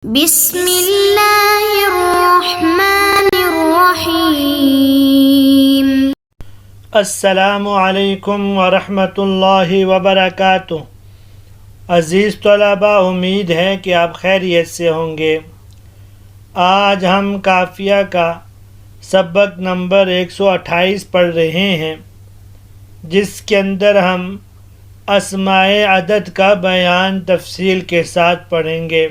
بسم اللہ الرحمن الرحیم۔ السلام علیکم ورحمۃ اللہ وبرکاتہ۔ عزیز طلباء، امید ہے کہ آپ خیریت سے ہوں گے۔ آج ہم قافیہ کا سبق نمبر 128 پڑھ رہے ہیں، جس کے اندر ہم اسماء عدد کا بیان تفصیل کے ساتھ پڑھیں گے۔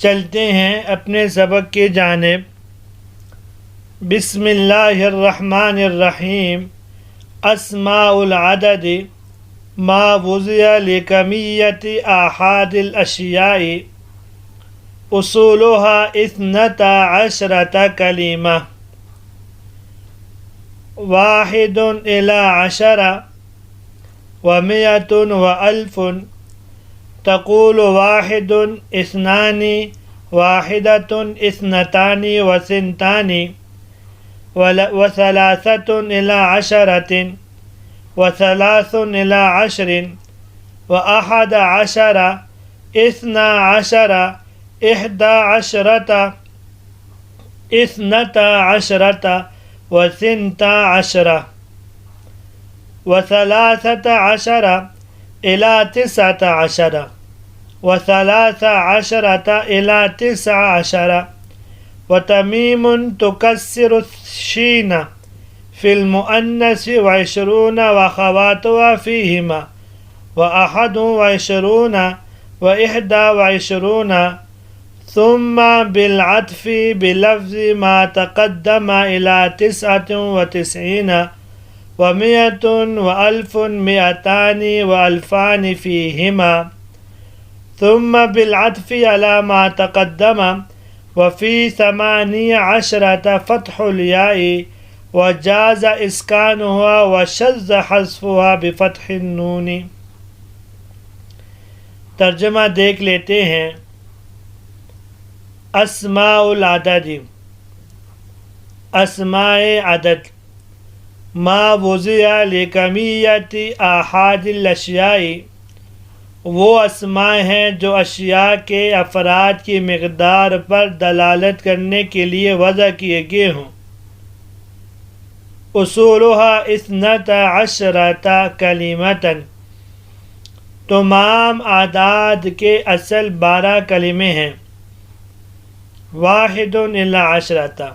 چلتے ہیں اپنے سبق کی جانب۔ بسم اللہ الرحمن الرحیم۔ اسماء العدد ما وضع لکمیت آحاد الاشیاء اصولها 12 کلمہ 1 إلى 10 و100 و1000۔ تقول 1 2 1 2 وثنتان و3 إلى 10 و3 إلى 10 و11 12 11 12 و12 و13 إلى 19 و13 إلى 19 وتميم تكسر الشين في المؤنث 20 وأخواتها فيهما 21 و21 ثم بالعطف بلفظ ما تقدم إلى 99 و100 و1000 200 و2000 فيهما ثم بالعطف على ما تقدم وفي 18 فتح الياء وجاز إسكانها وشذ حذفها بفتح النون۔ ترجمہ دیکھ لیتے ہیں۔ اسماء العدد، اسماء عدد، ما وضع لکمیت آحاد الاشیاء، وہ اسماء ہیں جو اشیاء کے افراد کی مقدار پر دلالت کرنے کے لیے وضع کیے گئے ہوں۔ اصولها 12 کلمۃ، تمام اعداد کے اصل 12 کلمے ہیں۔ 1 إلى 10،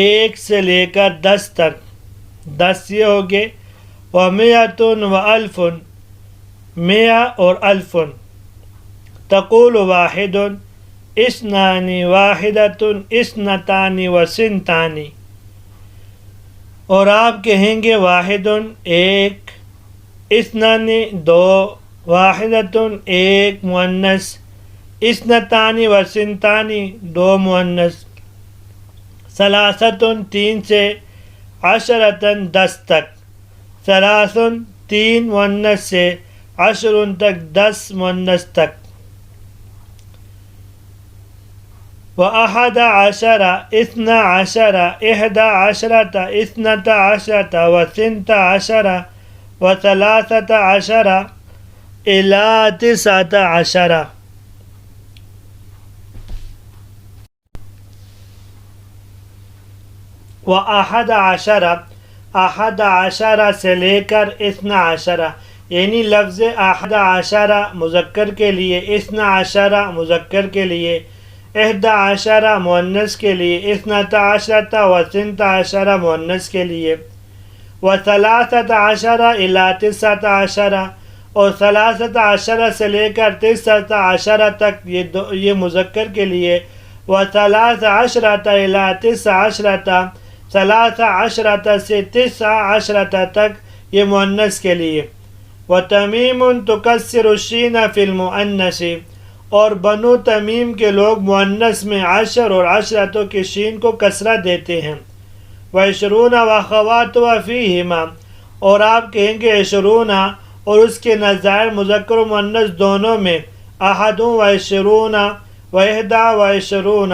1 سے لے کر 10 تک، 10 یہ ہو گئے۔ و100 و1000، 100 اور 1000۔ تقول 1 2 1 2 وثنتان، اور آپ کہیں گے 1 1 2 2 1 1 مؤنث، 2 وثنتان 2 مؤنث، 3 سے 10 10 تک، 3 مؤنث سے 10 تک، 10 مؤنث تک۔ و11 12 11 12 و12 و13 إلى 19۔ و11 سے لے کر 12، یعنی لفظ 11 مذکر کے لیے، 12 مذکر کے لیے، 11 مؤنث کے لیے، 12 و 13 مؤنث کے لیے، و13 إلى 19، اور 13 سے لے کر 19 تک یہ مذکر کے لیے، و13 إلى 19، 13 سے 19 تک یہ مؤنث کے لیے۔ وتمیم تکسر الشین فی المؤنث، اور بنو تمیم کے لوگ مؤنث میں 10 اور 10 کے شین کو کسرہ دیتے ہیں۔ و20 واخواتها فیہما، اور آپ کہیں گے 20 اور اس کے نظائر مذکر و مؤنث دونوں میں، 21 و21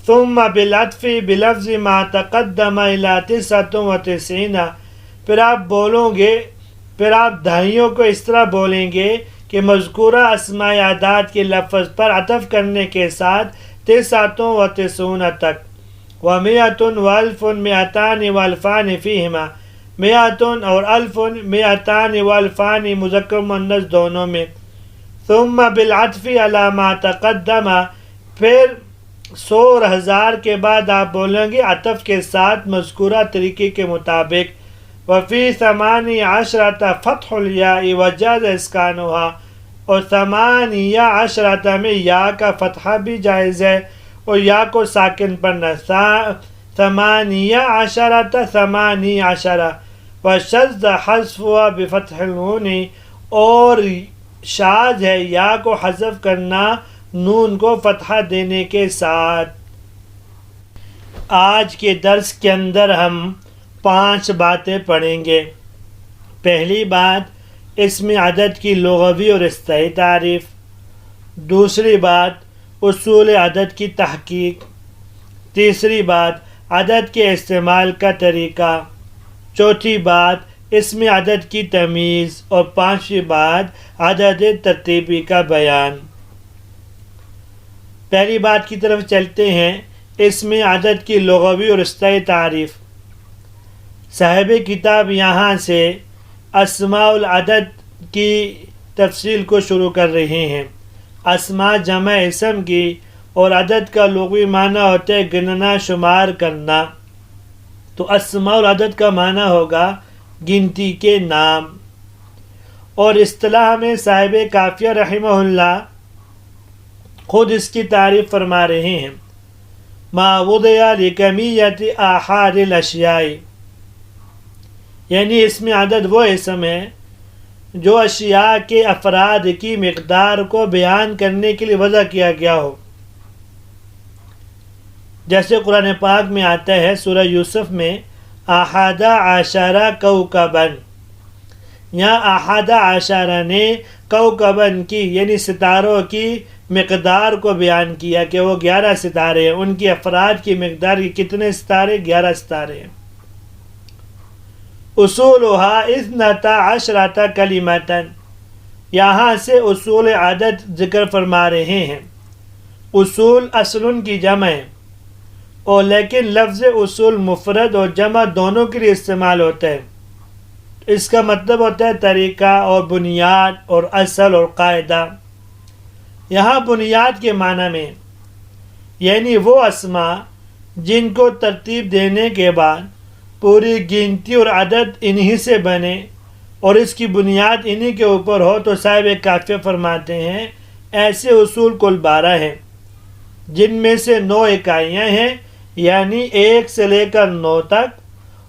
ثم بالعطف بلفظ ما تقدم الى 99، پھر آپ بولیں گے، پھر آپ دہائیوں کو اس طرح بولیں گے کہ کہ مذکورہ اسماء اعداد کے لفظ پر عطف کرنے کے ساتھ 99 تک ومیاتن والفن میاتان والفان فیہما، میاتن اور الفن میاتان والفان مذکر مؤنث دونوں میں، ثم بالعطف علی ما تقدم، پھر 100 اور 1000 کے بعد آپ بولیں گے عطف کے ساتھ مذکورہ طریقے کے مطابق، وفی 18 فتح الیاء وجاز اسکانها، اور 18 میں یا کا فتحہ بھی جائز ہے اور یا کو ساکن پڑھنا، 18 وشذ حذف بفتح النون، اور شاذ ہے یا کو حذف کرنا نون کو فتحہ دینے کے ساتھ۔ آج کے درس کے اندر ہم 5 باتیں پڑھیں گے۔ پہلی بات اسم عدد کی لغوی اور اصطلاحی تعریف، دوسری بات اصول عدد کی تحقیق، تیسری بات عدد کے استعمال کا طریقہ، چوتھی بات اسم عدد کی تمیز، اور پانچویں بات عدد ترتیبی کا بیان۔ پہلی بات کی طرف چلتے ہیں، اسم عدد کی لغوی اور اصطلاحی تعریف۔ صاحب کتاب یہاں سے اسماء العدد کی تفصیل کو شروع کر رہے ہیں۔ اسماء جمع اسم کی، اور عدد کا لغوی معنی ہوتا ہے گننا، شمار کرنا، تو اسماء العدد کا معنی ہوگا گنتی کے نام۔ اور اصطلاح میں صاحب کافیہ رحمہ اللہ خود اس کی تعریف فرما رہے ہیں، ما وضع لکمیت آحاد الاشیاء، یعنی اسم عدد وہ اسم ہے جو اشیاء کے افراد کی مقدار کو بیان کرنے کے لیے وضع کیا گیا ہو۔ جیسے قرآن پاک میں آتا ہے سورہ یوسف میں احد عشر کوکبا، یہاں احد عشر نے کوکبا کی یعنی ستاروں کی مقدار کو بیان کیا کہ وہ 11 ستارے ہیں، ان کی افراد کی مقدار کی کتنے ستارے؟ 11 ستارے ہیں۔ اصولها 12 کلمتا، یہاں سے اصول عدد ذکر فرما رہے ہیں۔ اصول اصل کی جمع ہے، اور لیکن لفظ اصول مفرد اور جمع دونوں کے لیے استعمال ہوتا ہے۔ اس کا مطلب ہوتا ہے طریقہ اور بنیاد اور اصل اور قاعدہ۔ یہاں بنیاد کے معنی میں یعنی وہ اسماء جن کو ترتیب دینے کے بعد پوری گنتی اور عدد انہی سے بنے اور اس کی بنیاد انہی کے اوپر ہو، تو صاحب کافیہ فرماتے ہیں ایسے اصول کل 12 ہیں، جن میں سے 9 اکائیاں ہیں یعنی 1 سے لے کر 9 تک،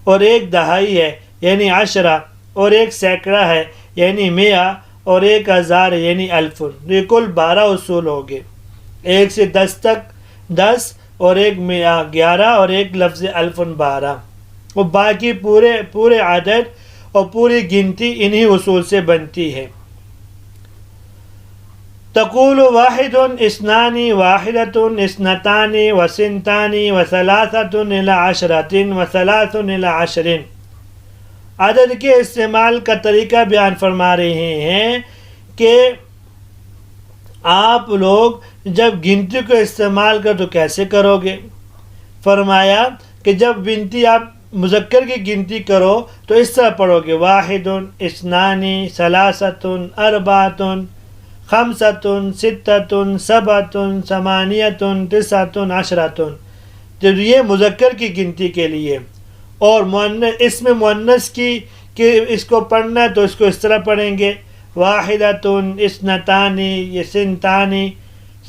اور 1 دہائی ہے یعنی 10، اور 1 سینکڑا ہے یعنی 100، اور 1000 یعنی الف۔ یہ کل 12 اصول ہو گئے، 1 سے 10 تک 10، اور 1 11، اور 1 لفظ الف 12، اور باقی پورے عدد اور پوری گنتی انہی اصول سے بنتی ہے۔ تقول واحد اثنان واحدۃ اثنتان وثنتان وثلاثۃ الی 10 وثلاث الی 10۔ عدد کے استعمال کا طریقہ بیان فرما رہے ہیں کہ آپ لوگ جب گنتی کو استعمال کر تو کیسے کرو گے؟ فرمایا کہ جب گنتی آپ مذکر کی گنتی کرو تو اس طرح پڑھو گے، واحد اثنان ثلاثۃ اربعۃ خمسۃ ستۃ سبعۃ ثمانیۃ تسعۃ عشرۃ۔ جب یہ مذکر کی گنتی کے لیے، اور اسم مؤنث کی کہ اس کو پڑھنا ہے تو اس کو اس طرح پڑھیں گے، واحدۃ اثنتان سنتان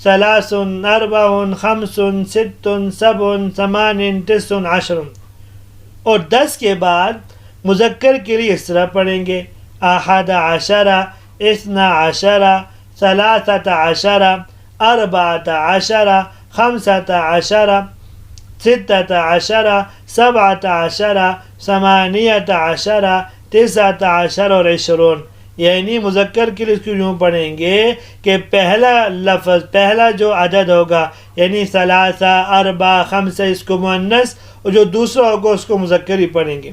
ثلاث اربع خمس ست سبع ثمان تسع عشر۔ اور 10 کے بعد مذکر کے لیے اس طرح پڑھیں گے، احد عشر اثنا عشر ثلاثة عشر اربعة عشر خمسة عشر ستة عشر سبعة عشر ثمانية عشر تسعة عشر اور 20۔ یعنی مذکر کے لیے اس کو یوں پڑھیں گے کہ پہلا لفظ، پہلا جو عدد ہوگا یعنی ثلاثہ اربع خمسہ اس کو مؤنث، اور جو دوسرا ہوگا اس کو مذکر ہی پڑھیں گے۔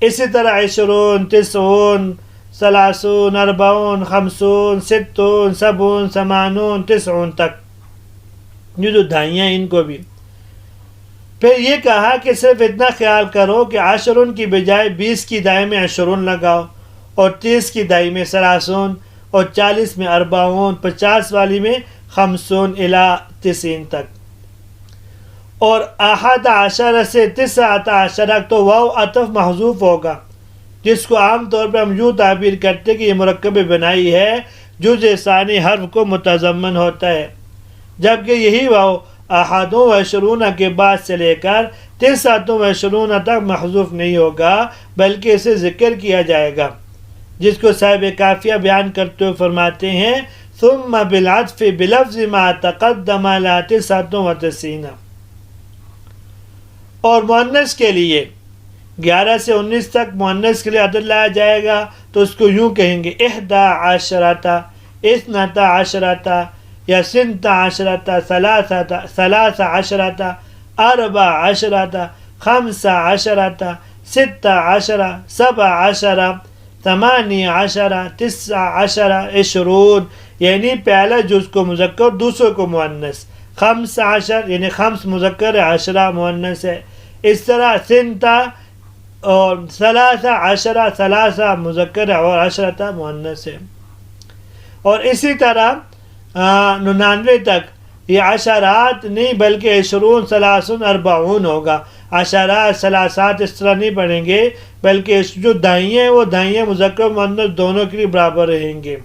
اسی طرح 20 90 30 40 50 60 70 80 90 تک، یہ جو دہائیاں ان کو بھی. پھر یہ کہا کہ صرف اتنا خیال کرو کہ 10 کی بجائے 20 کی دہائی میں 20 لگاؤ، اور 30 کی دہائی میں 30 اور 40 میں 40 50 والی میں 50 الی 90 تک. اور 11 سے 19 تو واو عطف محذوف ہوگا، جس کو عام طور پر ہم یوں تعبیر کرتے کہ یہ مرکب بنائی ہے جز ثانی حرف کو متضمن ہوتا ہے، جبکہ یہی واو 21 کے بعد سے لے کر 29 تک محذوف نہیں ہوگا، بلکہ اسے ذکر کیا جائے گا، جس کو صاحب کافیہ بیان کرتے ہوئے فرماتے ہیں ثم بالعطف بلفظ ما تقدم لا 99. اور مؤنث کے لیے 11 سے 19 تک مؤنث کے لیے عدد لایا جائے گا تو اس کو یوں کہیں گے 11 12 یا 12 13 14 15 16 17 18 19 20، یعنی پہلا جز کو مذکر دوسرے کو مؤنث. 15 یعنی 5 مذکر ہے، 10 مؤنث ہے. اس طرح 13 اور 13 مذکر ہے اور 10 مؤنث ہے. اور اسی طرح 99 تک یہ عشرات نہیں بلکہ 20 30 40 ہوگا. عشرات ثلاثات اس طرح نہیں پڑھیں گے، بلکہ جو دائیں ہیں وہ دائیں مذکر مؤنث دونوں کے لیے برابر رہیں گے.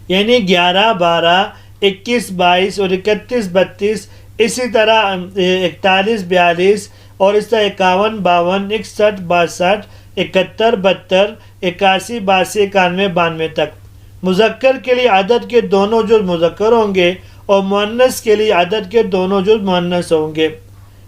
یعنی 11 12 21 22 اور 31 32، اسی طرح 41 42 اور اس طرح 51 52 61 62 71 72 81 82 91 92 تک. مذکر کے لیے عدد کے دونوں جز مذکر ہوں گے اور مؤنث کے لیے عدد کے دونوں جز مؤنث ہوں گے.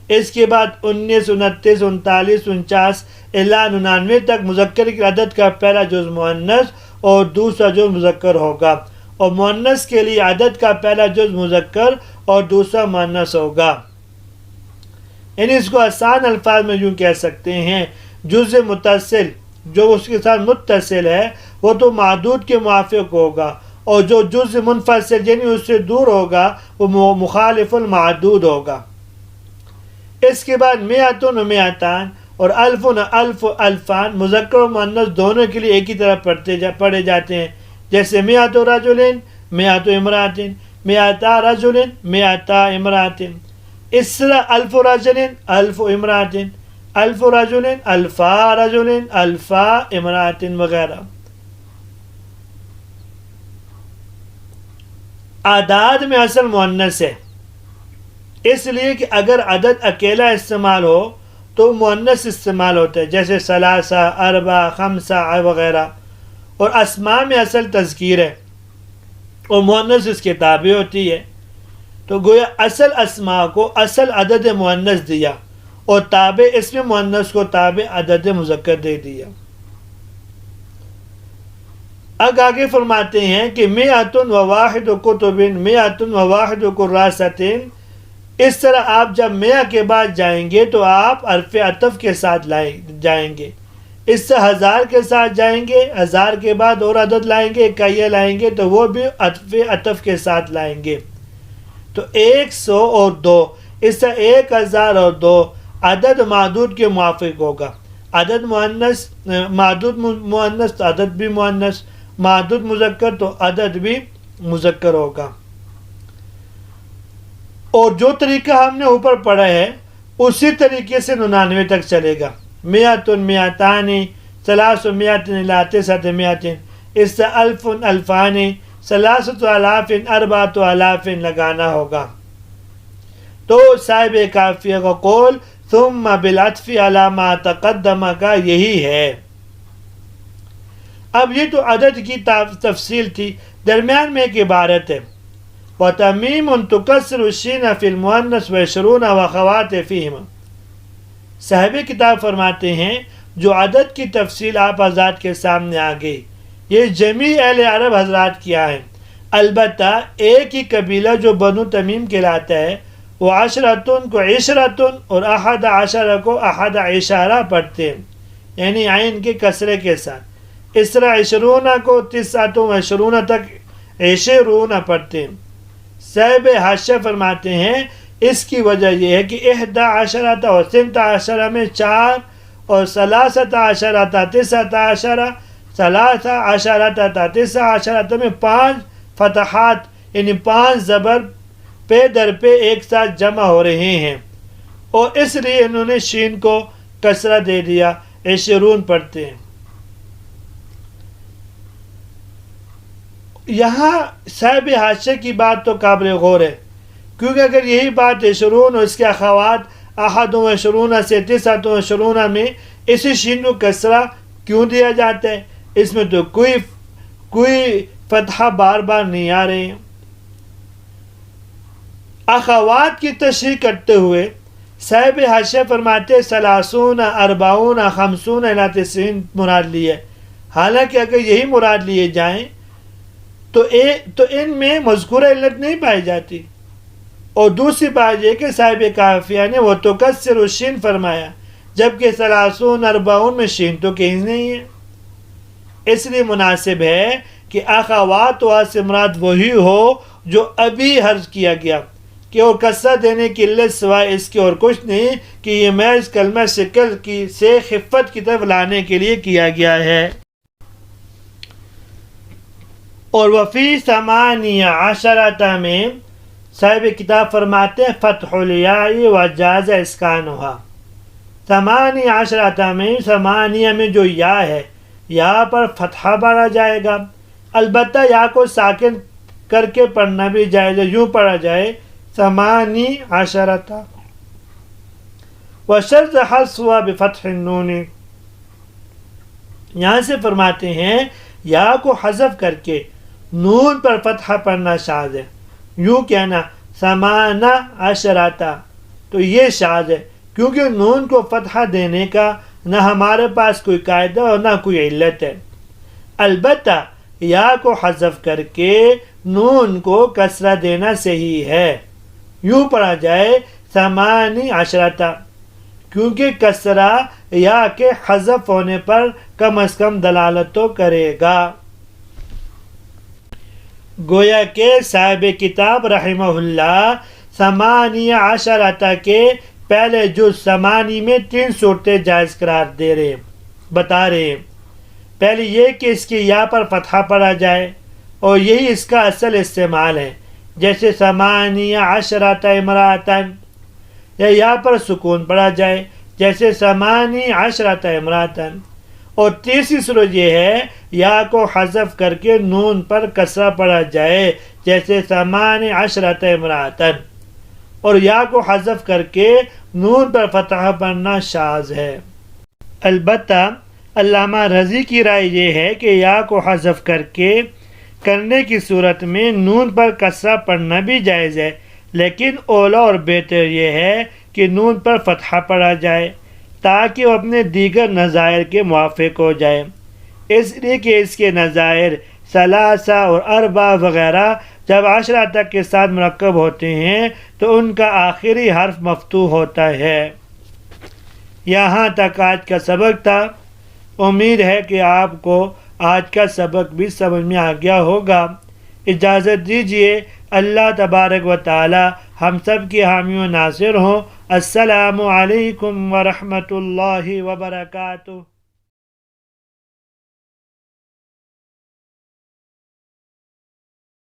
اس کے بعد 19 29 39 49 الی 99 تک مذکر کی عدد کا پہلا جز مؤنث اور دوسرا جز مذکر ہوگا، اور مؤنث کے لیے عدد کا پہلا جز مذکر اور دوسرا مؤنث ہوگا. یعنی اس کو آسان الفاظ میں یوں کہہ سکتے ہیں جز متصل جو اس کے ساتھ متصل ہے وہ تو معدود کے موافق ہوگا، اور جو جز منفصل یعنی اس سے دور ہوگا وہ مخالف المعدود ہوگا. اس کے بعد 100 و 100 اور 1000 و 1000 الفان مذکر و مؤنث دونوں کے لیے ایک ہی طرح پڑھے جاتے ہیں، جیسے 100 رجل 100 امرات 100 رجل 100 امرات. اس طرح 1000 رجل 1000 امرات 1000 رجل 1000 رجل 1000 امرات وغیرہ. اعداد میں اصل مؤنث ہے، اس لیے کہ اگر عدد اکیلا استعمال ہو تو مؤنث استعمال ہوتا ہے، جیسے 3 4 5 وغیرہ. اور اسماء میں اصل تذکیر ہے اور مؤنث اس کے تابع ہوتی ہے، تو گویا اصل اسماء کو اصل عدد مؤنث دیا اور تابع اسم مؤنث کو تابع عدد مذکر دے دیا. اب آگے فرماتے ہیں کہ 101 کتب 101 کراست. اس طرح آپ جب 100 کے بعد جائیں گے تو آپ حرف عطف کے ساتھ جائیں گے. اس سے 1000 کے ساتھ جائیں گے، 1000 کے بعد اور عدد لائیں گے، اکائیاں لائیں گے تو وہ بھی حرف عطف کے ساتھ لائیں گے. تو 100 اور 2، اس سے 1000 اور 2 عدد معدود کے موافق ہوگا. عدد مؤنث معدود مؤنث تو عدد بھی مؤنث، معدود مذکر تو عدد بھی مذکر ہوگا. اور جو طریقہ ہم نے اوپر پڑھا ہے اسی طریقے سے 99 تک چلے گا. 100 200 300 الی 900، اس سے 1000 الفان 3000 4000 لگانا ہوگا. تو صاحب کافیہ کا قول ثم بالعطف علی ما تقدم کا یہی ہے. اب یہ تو عدد کی تفصیل تھی. درمیان میں ایک عبارت ہے وَتَمِيمٌ تُكَسِّرُ الشِّينَ فِي الْمُؤَنَّثِ وَعِشْرُونَ وَأَخَوَاتِ فِيهِمَا. صاحب کتاب فرماتے ہیں جو عدد کی تفصیل آپ حضرات کے سامنے آ گئی، یہ جمیع اہل عرب حضرات کیا ہیں. البتہ ایک ہی قبیلہ جو بنو تمیم کہلاتا ہے وہ عشرتن کو عشرتن اور 11 کو 11 پڑھتے ہیں، یعنی عین کے کسرے کے ساتھ. اس طرح عشرون کو تسعۃ و عشرون تک عشرون پڑھتے ہیں۔ صاحب حاشیہ فرماتے ہیں اس کی وجہ یہ ہے کہ 11 اور 12 میں 4 اور 13 19 13 میں 5 فتحات یعنی 5 زبر پہ در پہ ایک ساتھ جمع ہو رہے ہیں، اور اس لیے انہوں نے شین کو کسرہ دے دیا، عشرون پڑھتے ہیں۔ یہاں صاحب حاشیہ کی بات تو قابل غور ہے، کیونکہ اگر یہی بات عشرون اور اس کے اخوات 21 سے 29 میں اسی شین کو کسرہ کیوں دیا جاتا ہے؟ اس میں تو کوئی فتحہ بار بار نہیں آ رہے ہیں۔ اخوات کی تشریح کرتے ہوئے صاحب حاشیہ فرماتے 30 40 50 الی 90 مراد لی ہے۔ حالانکہ اگر یہی مراد لیے جائیں تو ان میں مذکورہ علت نہیں پائی جاتی، اور دوسری بات یہ کہ صاحب کافیہ نے وہ تکسر الشین فرمایا، جبکہ 30 40 میں شین تو کہیں نہیں ہے۔ اس لیے مناسب ہے کہ اخوات سے مراد وہی ہو جو ابھی حرف کیا گیا، کہ اور کسرہ دینے کی علت سوائے اس کے اور کچھ نہیں کہ یہ محض کلمہ شکل سے خفت کی طرف لانے کے لیے کیا گیا ہے۔ اور وفی 18 میں صاحب کتاب فرماتے ہیں فتح الیاء وجاز اسکانھا۔ 18 میں 8 میں جو یا ہے یہاں پر فتحہ پڑھا جائے گا، البتہ یا کو ساکن کر کے پڑھنا بھی جائز ہے، یوں پڑھا جائے 18 وشرط حذف ہوا بفتح النون۔ یہاں سے فرماتے ہیں یا کو حذف کر کے نون پر فتحہ پڑھنا شاذ ہے، یوں کہنا 18 تو یہ شاذ ہے، کیونکہ نون کو فتحہ دینے کا نہ ہمارے پاس کوئی قاعدہ اور نہ کوئی علت ہے۔ البتہ یا کو حذف کر کے نون کو کسرہ دینا صحیح ہے، یوں پڑھا جائے 18 کیونکہ کسرہ یا کے حذف ہونے پر کم از کم دلالت تو کرے گا۔ گویا کہ صاحب کتاب رحمہ اللہ 18 کے پہلے جز 8 میں 3 صورتیں جائز قرار بتا رہے ہیں۔ پہلی یہ کہ اس کی یا پر فتحہ پڑھا جائے، اور یہی اس کا اصل استعمال ہے، جیسے 18 امراتن، یا پر سکون پڑھا جائے جیسے 18 امراتن۔ اور تیسری صورت یہ ہے یا کو حذف کر کے نون پر کسرہ پڑھا جائے جیسے 18 امراتن، اور یا کو حذف کر کے نون پر فتحہ پڑھنا شاذ ہے۔ البتہ علامہ رضی کی رائے یہ ہے کہ یا کو حذف کر کے کرنے کی صورت میں نون پر کسرہ پڑھنا بھی جائز ہے، لیکن اولا اور بہتر یہ ہے کہ نون پر فتحہ پڑھا جائے تاکہ وہ اپنے دیگر نظائر کے موافق ہو جائے، اس لیے کہ اس کے نظائر 3 اور 4 وغیرہ جب 10 تک کے ساتھ مرکب ہوتے ہیں تو ان کا آخری حرف مفتوح ہوتا ہے۔ یہاں تک آج کا سبق تھا، امید ہے کہ آپ کو آج کا سبق بھی سمجھ میں آ گیا ہوگا۔ اجازت دیجیے، اللہ تبارک و تعالی ہم سب کی حامی و ناصر ہوں۔ السلام علیکم ورحمۃ اللہ وبرکاتہ۔